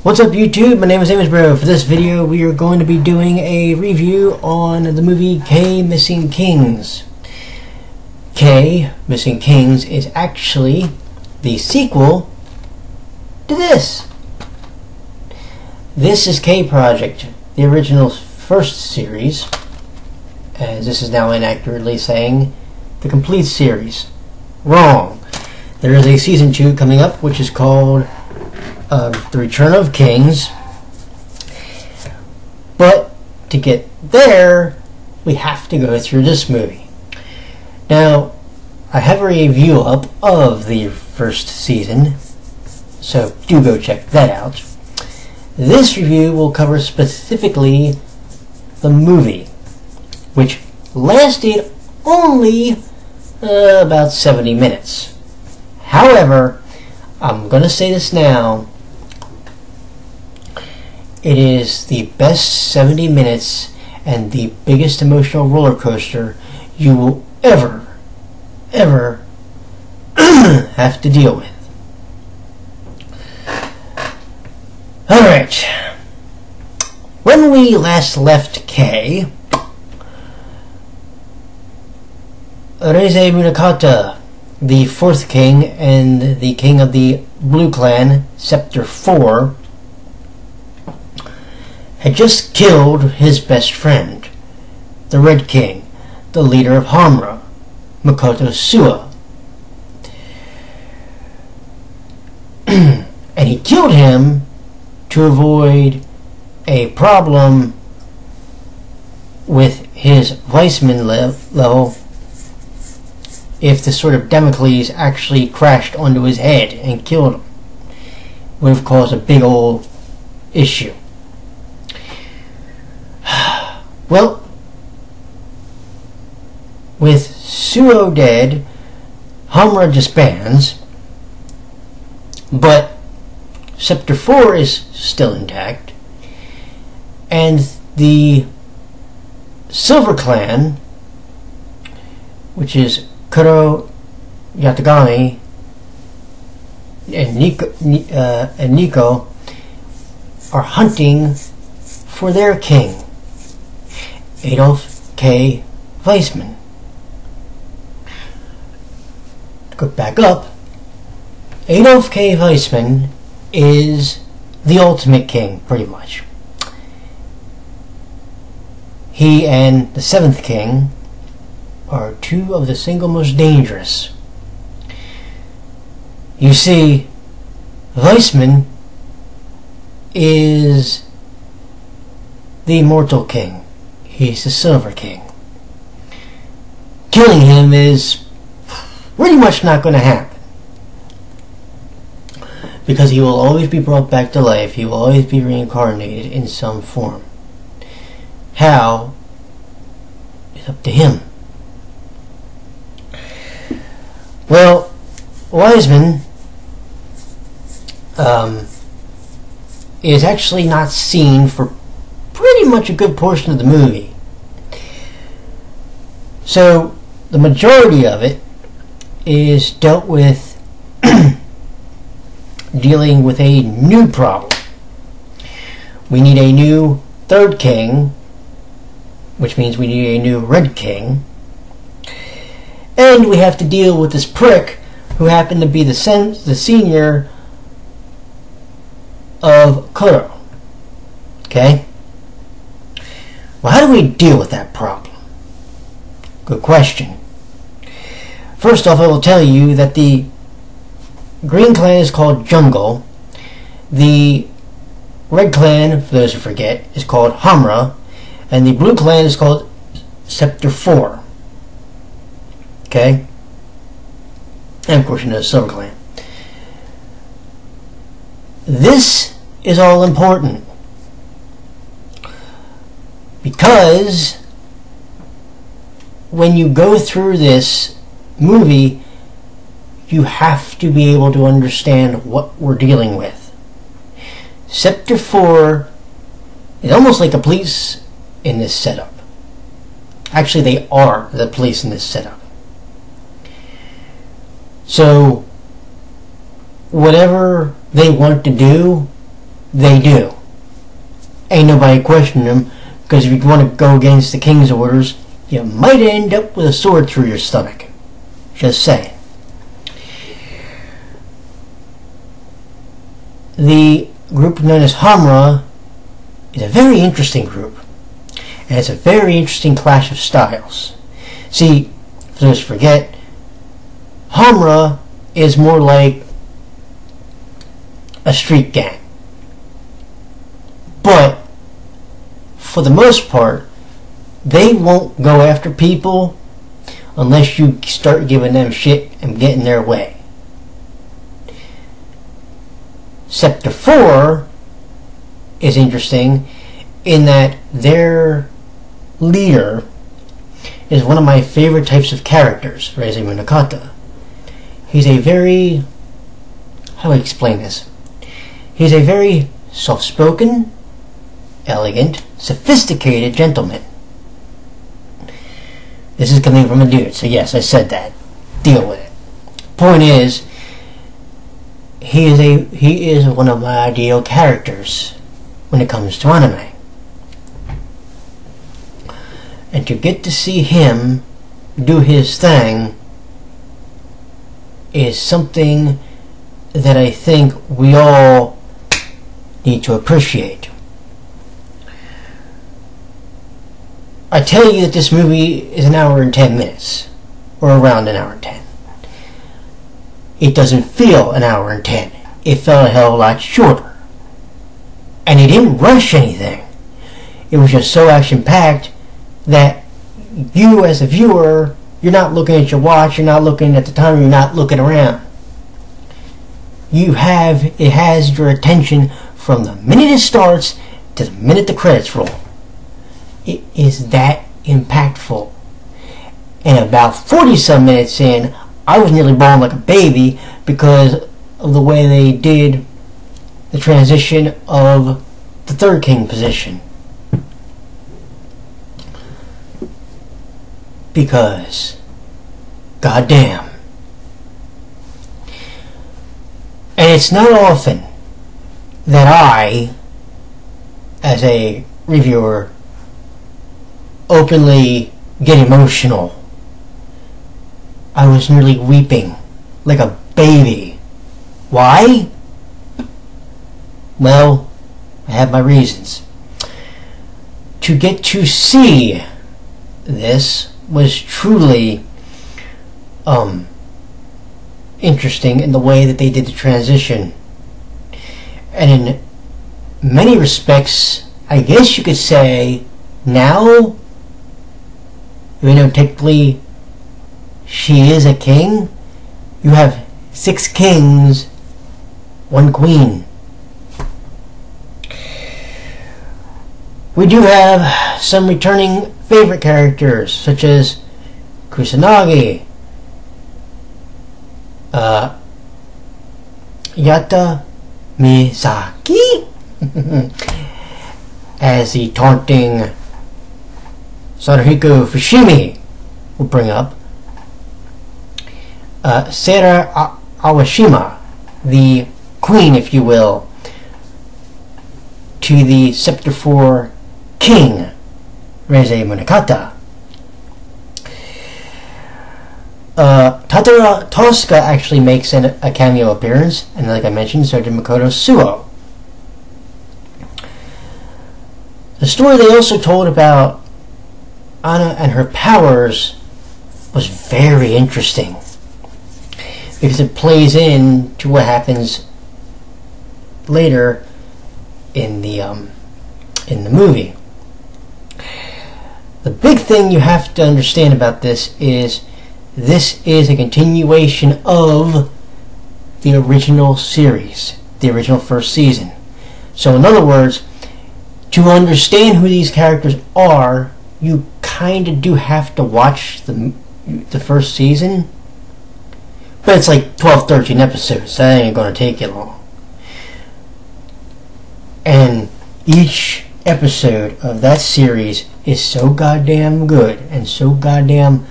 What's up YouTube? My name is Amisbro. For this video we are going to be doing a review on the movie K Missing Kings. K Missing Kings is actually the sequel to this. This is K Project, the original first series, as this is now inaccurately saying the complete series. Wrong. There is a season 2 coming up which is called The Return of Kings, but to get there we have to go through this movie. Now I have a review up of the first season, so do go check that out. This review will cover specifically the movie, which lasted only about 70 minutes. However, I'm gonna say this now, it is the best 70 minutes and the biggest emotional roller coaster you will ever have to deal with. Alright, when we last left K, Reze Munakata, the 4th king and the king of the Blue Clan, Scepter 4, had just killed his best friend, the Red King, the leader of Hamra, Makoto Sua. And he killed him to avoid a problem with his viceman level if the sword of Damocles actually crashed onto his head and killed him. Would have caused a big old issue. Well, with Suo dead, Hamra disbands, but Scepter 4 is still intact, and the Silver Clan, which is Kuro Yatagami and Nico, are hunting for their king, Adolf K. Weissman. To go back up, Adolf K. Weissman is the ultimate king, pretty much. He and the 7th king are two of the single most dangerous. You see, Weissman is the immortal king. He's the Silver King. Killing him is pretty much not going to happen, because he will always be brought back to life. He will always be reincarnated in some form. How is up to him. Well, Weissman is actually not seen for pretty much a good portion of the movie. So the majority of it is dealt with dealing with a new problem. We need a new 3rd king, which means we need a new Red King, and we have to deal with this prick who happened to be the senior of Kuro. Okay? Well, how do we deal with that problem? Good question. First off, I will tell you that the Green Clan is called Jungle. The Red Clan, for those who forget, is called Hamra. And the Blue Clan is called Scepter 4. Okay? And of course you know the Silver Clan. This is all important, because when you go through this movie, you have to be able to understand what we're dealing with. Scepter 4 is almost like the police in this setup. Actually, they are the police in this setup. So whatever they want to do, they do. Ain't nobody questioning them, because if you want to go against the king's orders, you might end up with a sword through your stomach. Just saying. The group known as Hamra is a very interesting group, and it's a very interesting clash of styles. See, for those who forget, Hamra is more like a street gang. But, for the most part, they won't go after people unless you start giving them shit and get in their way. Sector 4 is interesting in that their leader is one of my favorite types of characters, Reise Munakata. He's a very... how do I explain this? He's a very soft-spoken, elegant, sophisticated gentleman. This is coming from a dude, so yes, I said that. Deal with it. Point is, he is one of my ideal characters when it comes to anime. And to get to see him do his thing is something that I think we all need to appreciate. I tell you that this movie is an hour and 10 minutes, or around an hour and 10. It doesn't feel an hour and 10. It felt a hell of a lot shorter. And he didn't rush anything. It was just so action-packed that you as a viewer, you're not looking at your watch, you're not looking at the time, you're not looking around. It has your attention from the minute it starts to the minute the credits roll. It is that impactful. And about 40-some minutes in, I was nearly bawling like a baby because of the way they did the transition of the third king position. Because, goddamn. And it's not often that I, as a reviewer, openly get emotional. I was nearly weeping like a baby. Why? Well, I have my reasons. To get to see this was truly interesting in the way that they did the transition. And in many respects, I guess you could say, now, even though technically she is a king, you have 6 kings, 1 queen. We do have some returning favorite characters, such as Kusanagi, Yata Misaki, as the taunting Sadahiko Fushimi will bring up. Seira Awashima, the queen, if you will, to the Sector 4 king, Reise Munakata. Tatara Tosca actually makes a cameo appearance, and like I mentioned, so did Makoto Suo. The story they also told about Anna and her powers was very interesting, because it plays in to what happens later in the movie. The big thing you have to understand about this is a continuation of the original series, the original first season. So in other words, to understand who these characters are, you kind of do have to watch the first season. But it's like 12, 13 episodes. That ain't going to take you long. And each episode of that series is so goddamn good and so goddamn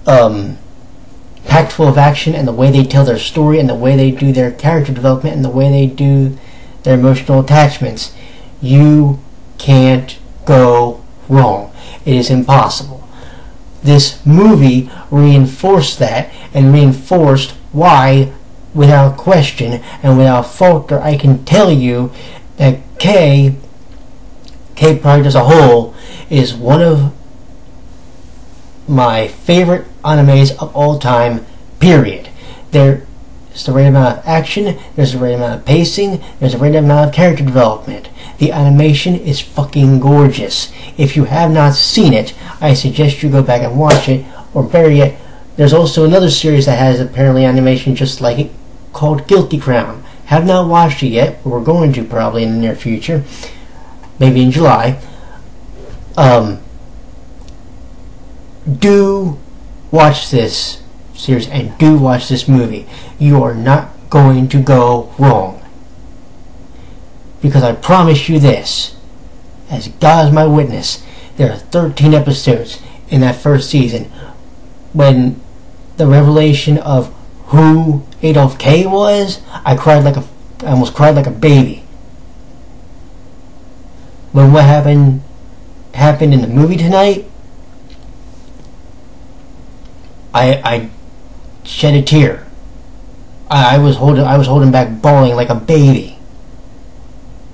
packed full of action, and the way they tell their story and the way they do their character development and the way they do their emotional attachments, you can't go wrong. It is impossible. This movie reinforced that, and reinforced why, without question and without falter, I can tell you that K-Project as a whole is one of my favorite animes of all time, period. There's the right amount of action, there's the right amount of pacing, there's the right amount of character development. The animation is fucking gorgeous. If you have not seen it, I suggest you go back and watch it, or better yet, there's also another series that has apparently animation just like it, called Guilty Crown. Have not watched it yet, but we're going to probably in the near future, maybe in July. Do watch this series and do watch this movie. You are not going to go wrong. Because I promise you this, as God is my witness, there are 13 episodes in that first season. When the revelation of who Adolf K was, I almost cried like a baby. When what happened in the movie tonight, I shed a tear. I was holding back, bawling like a baby.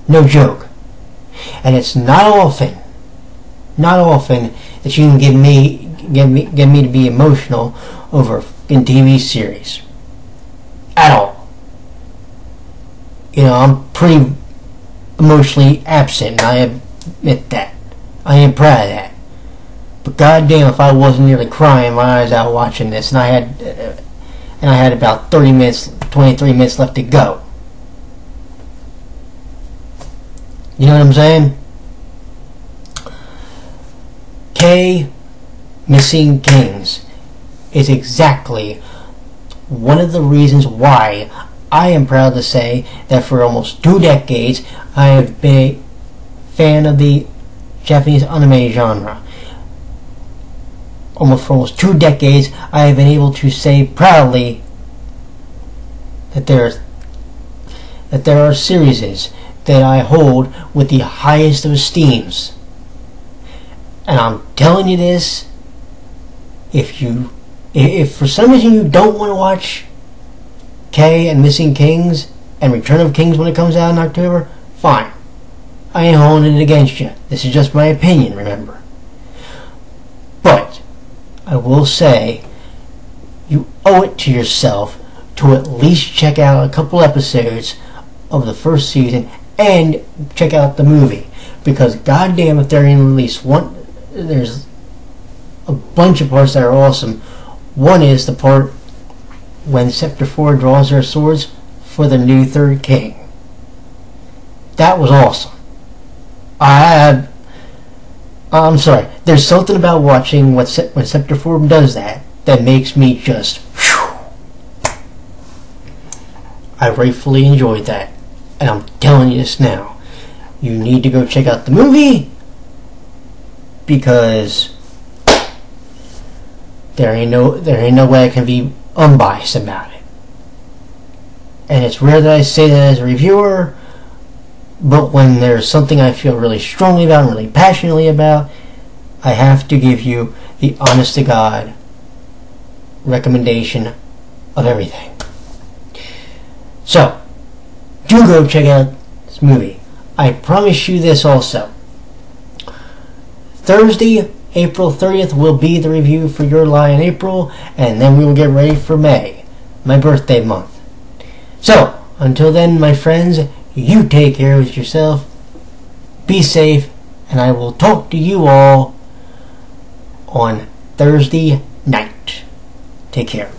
No joke. And it's not often that you can get me to be emotional over a TV series. At all. You know, I'm pretty emotionally absent, and I admit that. I am proud of that. But goddamn, if I wasn't nearly crying my eyes out watching this, and I had about 23 minutes left to go. You know what I'm saying? K Missing Kings is exactly one of the reasons why I am proud to say that for almost 2 decades I have been a fan of the Japanese anime genre. For almost 2 decades I have been able to say proudly that there are series that I hold with the highest of esteems. And I'm telling you this, if for some reason you don't want to watch K and Missing Kings and Return of Kings when it comes out in October, fine. I ain't holding it against you. This is just my opinion, remember. But I will say you owe it to yourself to at least check out a couple episodes of the first season and check out the movie, because goddamn if there ain't at least one, there's a bunch of parts that are awesome. One is the part when Scepter 4 draws their swords for the new third king. That was awesome. I'm sorry, there's something about watching when Scepter 4 does that makes me just whew. I rightfully enjoyed that. And I'm telling you this now. You need to go check out the movie, because there ain't no way I can be unbiased about it. And it's rare that I say that as a reviewer, but when there's something I feel really strongly about and really passionately about, I have to give you the honest to God recommendation of everything. So do go check out this movie. I promise you this also. Thursday, April 30th will be the review for Your Lie in April, and then we will get ready for May, my birthday month. So, until then, my friends, you take care of yourself, be safe, and I will talk to you all on Thursday night. Take care.